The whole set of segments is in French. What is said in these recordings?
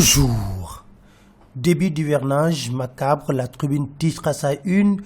Bonjour. Début d'hivernage macabre, la Tribune titre à sa une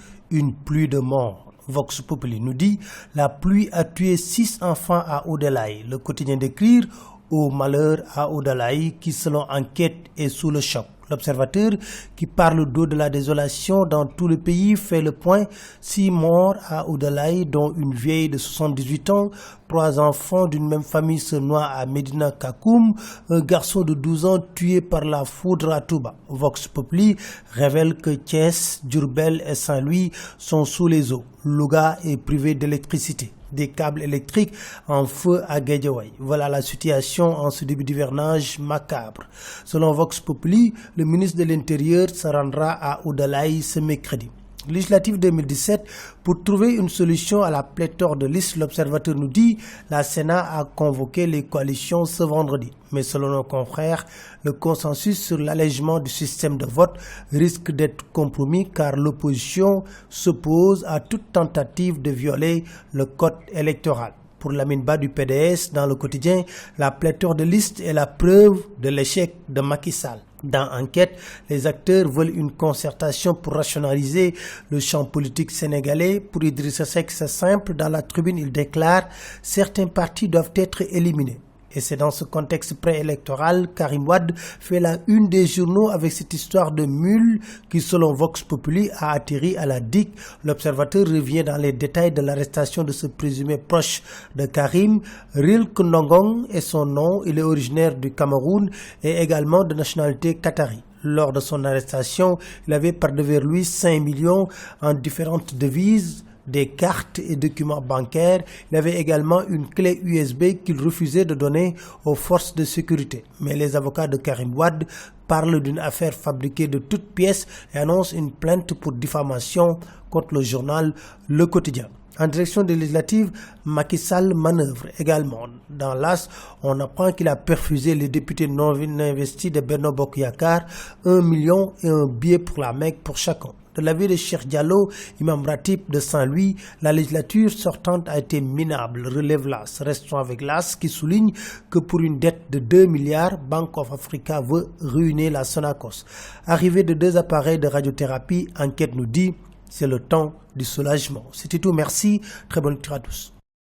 pluie de morts. Vox Populi nous dit la pluie a tué 6 enfants à Oudelaye. Le quotidien d'écrire au malheur à Oudelaye qui selon enquête est sous le choc. L'Observateur qui parle d'eau de la désolation dans tout le pays fait le point. 6 morts à Oudelaye, dont une vieille de 78 ans, 3 enfants d'une même famille se noient à Medina Kakoum, un garçon de 12 ans tué par la foudre à Touba. Vox Populi révèle que Thiès, Diourbel et Saint-Louis sont sous les eaux. Louga est privé d'électricité. Des câbles électriques en feu à Guédiawaye. Voilà la situation en ce début d'hivernage macabre. Selon Vox Populi, le ministre de l'Intérieur se rendra à Oudelaye ce mercredi. Législative 2017, pour trouver une solution à la pléthore de listes, l'Observateur nous dit la Sénat a convoqué les coalitions ce vendredi. Mais selon nos confrères, le consensus sur l'allègement du système de vote risque d'être compromis car l'opposition s'oppose à toute tentative de violer le code électoral. Pour Lamine Ba du PDS, dans le quotidien, la pléthore de listes est la preuve de l'échec de Macky Sall. Dans Enquête, les acteurs veulent une concertation pour rationaliser le champ politique sénégalais. Pour Idrissa Seck, c'est simple. Dans la Tribune, il déclare « Certains partis doivent être éliminés ». Et c'est dans ce contexte préélectoral, Karim Wade fait la une des journaux avec cette histoire de mule qui, selon Vox Populi, a atterri à la DIC. L'Observateur revient dans les détails de l'arrestation de ce présumé proche de Karim. Rilk Ndongong est son nom, il est originaire du Cameroun et également de nationalité qatari. Lors de son arrestation, il avait par devers lui 5 millions en différentes devises, des cartes et documents bancaires. Il avait également une clé USB qu'il refusait de donner aux forces de sécurité. Mais les avocats de Karim Wade parlent d'une affaire fabriquée de toutes pièces et annoncent une plainte pour diffamation contre le journal Le Quotidien. En direction des législatives, Macky Sall manœuvre également. Dans l'As, on apprend qu'il a perfusé les députés non investis de Benno Bokk Yakaar 1 million et un billet pour la Mecque pour chacun. De l'avis de Cheikh Diallo, imam ratib de Saint-Louis, la législature sortante a été minable, relève l'As. Restons avec l'As qui souligne que pour une dette de 2 milliards, Bank of Africa veut ruiner la Sonacos. Arrivée de 2 appareils de radiothérapie, Enquête nous dit c'est le temps du soulagement. C'était tout, merci, très bonne lecture à tous.